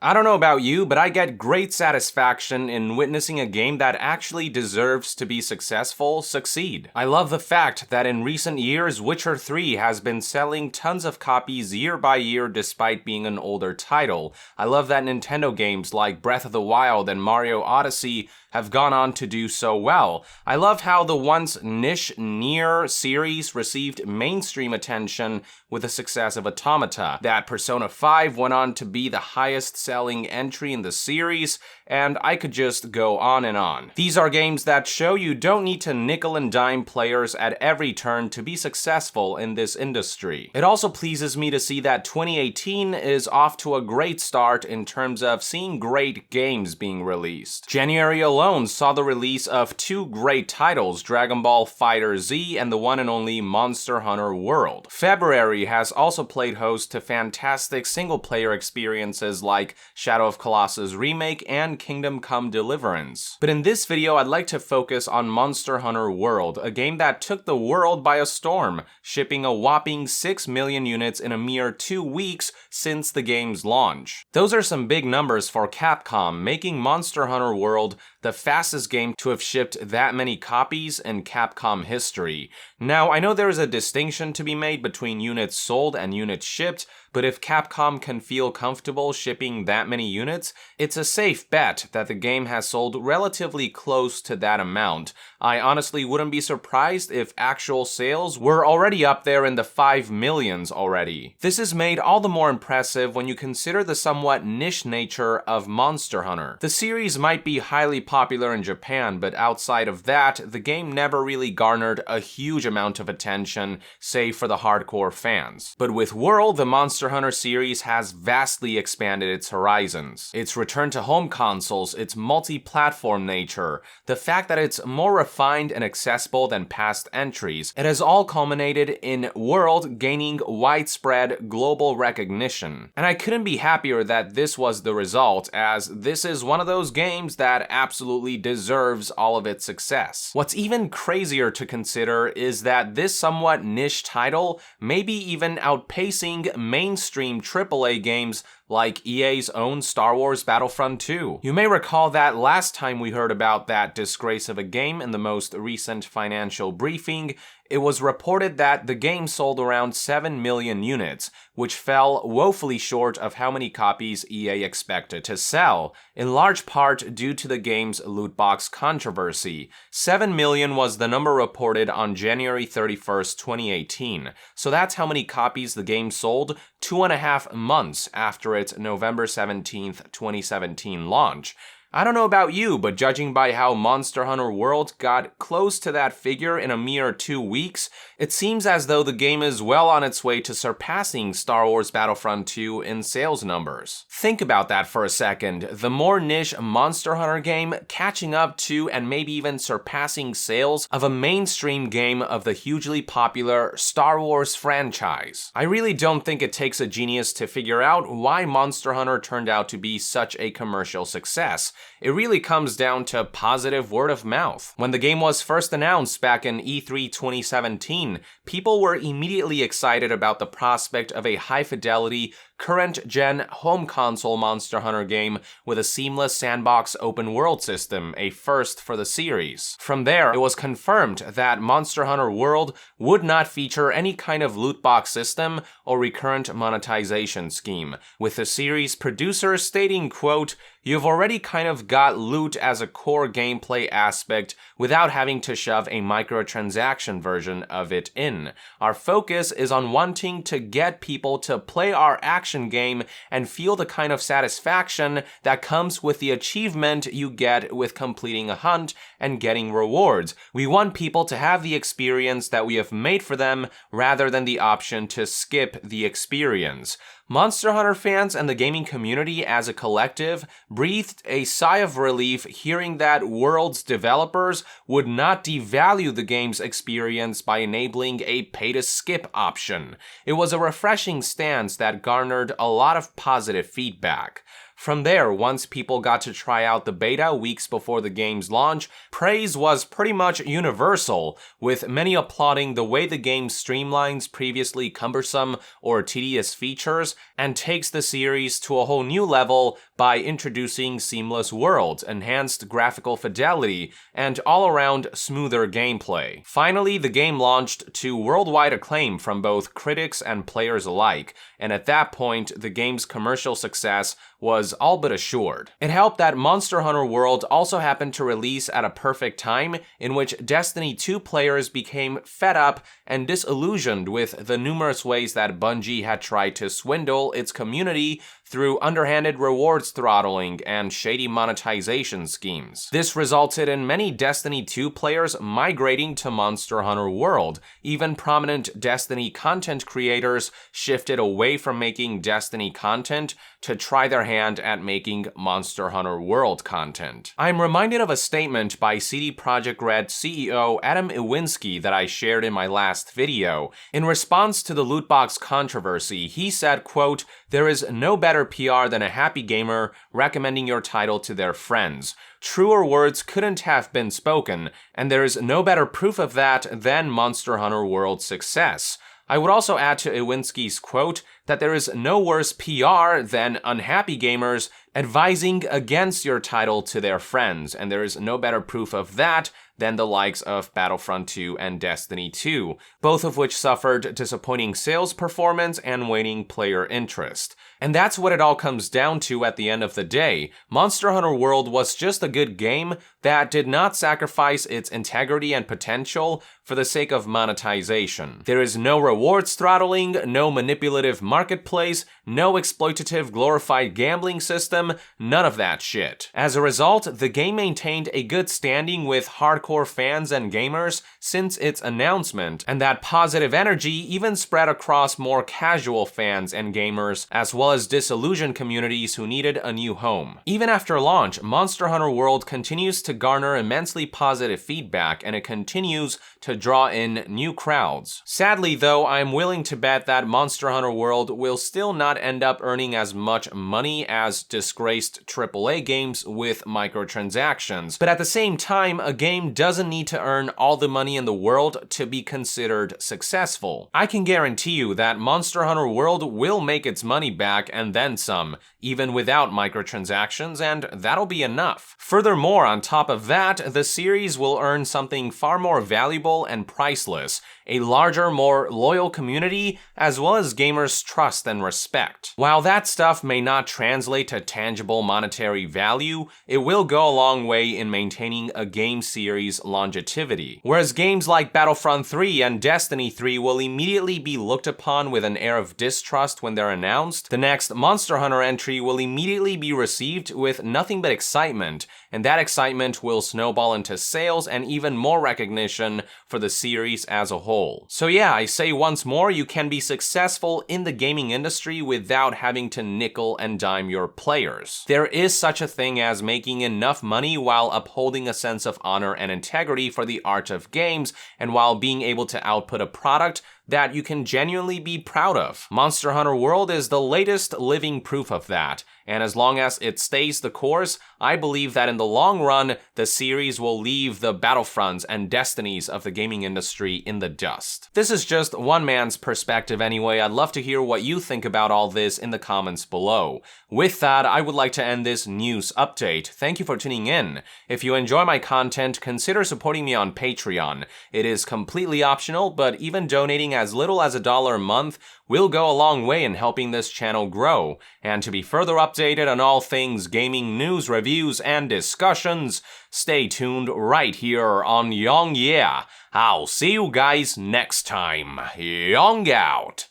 I don't know about you, but I get great satisfaction in witnessing a game that actually deserves to be successful succeed. I love the fact that in recent years, Witcher 3 has been selling tons of copies year by year despite being an older title. I love that Nintendo games like Breath of the Wild and Mario Odyssey have gone on to do so well. I love how the once niche Nier series received mainstream attention with the success of Automata, that Persona 5 went on to be the highest selling entry in the series, and I could just go on and on. These are games that show you don't need to nickel and dime players at every turn to be successful in this industry. It also pleases me to see that 2018 is off to a great start in terms of seeing great games being released. January alone saw the release of two great titles, Dragon Ball FighterZ and the one and only Monster Hunter World. February has also played host to fantastic single-player experiences like Shadow of Colossus Remake and Kingdom Come Deliverance. But in this video, I'd like to focus on Monster Hunter World, a game that took the world by a storm, shipping a whopping 6 million units in a mere 2 weeks since the game's launch. Those are some big numbers for Capcom, making Monster Hunter World the fastest game to have shipped that many copies in Capcom history. Now, I know there is a distinction to be made between units sold and units shipped, but if Capcom can feel comfortable shipping that many units, it's a safe bet that the game has sold relatively close to that amount. I honestly wouldn't be surprised if actual sales were already up there in the 5 millions already. This is made all the more impressive when you consider the somewhat niche nature of Monster Hunter. The series might be highly popular in Japan, but outside of that, the game never really garnered a huge amount of attention, save for the hardcore fans. But with World, the Monster Hunter series has vastly expanded its horizons. Its return to home consoles, its multi-platform nature, the fact that it's more refined and accessible than past entries, it has all culminated in World gaining widespread global recognition. And I couldn't be happier that this was the result, as this is one of those games that absolutely deserves all of its success. What's even crazier to consider is that this somewhat niche title may be even outpacing mainstream AAA games like EA's own Star Wars Battlefront 2. You may recall that last time we heard about that disgrace of a game in the most recent financial briefing, it was reported that the game sold around 7 million units, which fell woefully short of how many copies EA expected to sell, in large part due to the game's loot box controversy. 7 million was the number reported on January 31st, 2018, so that's how many copies the game sold 2.5 months after its November 17th, 2017 launch. I don't know about you, but judging by how Monster Hunter World got close to that figure in a mere 2 weeks, it seems as though the game is well on its way to surpassing Star Wars Battlefront 2 in sales numbers. Think about that for a second. The more niche Monster Hunter game catching up to and maybe even surpassing sales of a mainstream game of the hugely popular Star Wars franchise. I really don't think it takes a genius to figure out why Monster Hunter turned out to be such a commercial success. It really comes down to positive word of mouth. When the game was first announced back in E3 2017, people were immediately excited about the prospect of a high-fidelity, current-gen home console Monster Hunter game with a seamless sandbox open-world system, a first for the series. From there, it was confirmed that Monster Hunter World would not feature any kind of loot box system or recurrent monetization scheme, with the series producers stating, quote, "You've already kind of got loot as a core gameplay aspect without having to shove a microtransaction version of it in. Our focus is on wanting to get people to play our action game and feel the kind of satisfaction that comes with the achievement you get with completing a hunt and getting rewards. We want people to have the experience that we have made for them rather than the option to skip the experience." Monster Hunter fans and the gaming community as a collective breathed a sigh of relief hearing that World's developers would not devalue the game's experience by enabling a pay-to-skip option. It was a refreshing stance that garnered a lot of positive feedback. From there, once people got to try out the beta weeks before the game's launch, praise was pretty much universal, with many applauding the way the game streamlines previously cumbersome or tedious features and takes the series to a whole new level by introducing seamless worlds, enhanced graphical fidelity, and all-around smoother gameplay. Finally, the game launched to worldwide acclaim from both critics and players alike, and at that point, the game's commercial success was all but assured. It helped that Monster Hunter World also happened to release at a perfect time in which Destiny 2 players became fed up and disillusioned with the numerous ways that Bungie had tried to swindle its community through underhanded rewards throttling and shady monetization schemes. This resulted in many Destiny 2 players migrating to Monster Hunter World. Even prominent Destiny content creators shifted away from making Destiny content to try their hand at making Monster Hunter World content. I'm reminded of a statement by CD Projekt Red CEO Adam Iwinski that I shared in my last video. In response to the loot box controversy, he said, quote, "There is no better PR than a happy gamer recommending your title to their friends. Truer words couldn't have been spoken, and there is no better proof of that than Monster Hunter World's success." I would also add to Iwinski's quote that there is no worse PR than unhappy gamers advising against your title to their friends, and there is no better proof of that than the likes of Battlefront 2 and Destiny 2, both of which suffered disappointing sales performance and waning player interest. And that's what it all comes down to at the end of the day. Monster Hunter World was just a good game that did not sacrifice its integrity and potential for the sake of monetization. There is no rewards throttling, no manipulative marketplace, no exploitative glorified gambling system, none of that shit. As a result, the game maintained a good standing with hardcore fans and gamers since its announcement, and that positive energy even spread across more casual fans and gamers, as well as disillusioned communities who needed a new home. Even after launch, Monster Hunter World continues to garner immensely positive feedback, and it continues to draw in new crowds. Sadly, though, I'm willing to bet that Monster Hunter World will still not end up earning as much money as disgraced AAA games with microtransactions. But at the same time, a game doesn't need to earn all the money in the world to be considered successful. I can guarantee you that Monster Hunter World will make its money back and then some, even without microtransactions, and that'll be enough. Furthermore, on top of that, the series will earn something far more valuable and priceless: a larger, more loyal community, as well as gamers' trust and respect. While that stuff may not translate to tangible monetary value, it will go a long way in maintaining a game series' longevity. Whereas games like Battlefront 3 and Destiny 3 will immediately be looked upon with an air of distrust when they're announced, the next Monster Hunter entry will immediately be received with nothing but excitement, and that excitement will snowball into sales and even more recognition for the series as a whole. So yeah, I say once more, you can be successful in the gaming industry without having to nickel and dime your players. There is such a thing as making enough money while upholding a sense of honor and integrity for the art of games, and while being able to output a product that you can genuinely be proud of. Monster Hunter World is the latest living proof of that, and as long as it stays the course, I believe that in the long run, the series will leave the Battlefronts and Destinies of the gaming industry in the dust. This is just one man's perspective anyway. I'd love to hear what you think about all this in the comments below. With that, I would like to end this news update. Thank you for tuning in. If you enjoy my content, consider supporting me on Patreon. It is completely optional, but even donating as little as $1 a month will go a long way in helping this channel grow. And to be further updated on all things gaming news, reviews, and discussions, stay tuned right here on Young Yeah. I'll see you guys next time. Young out.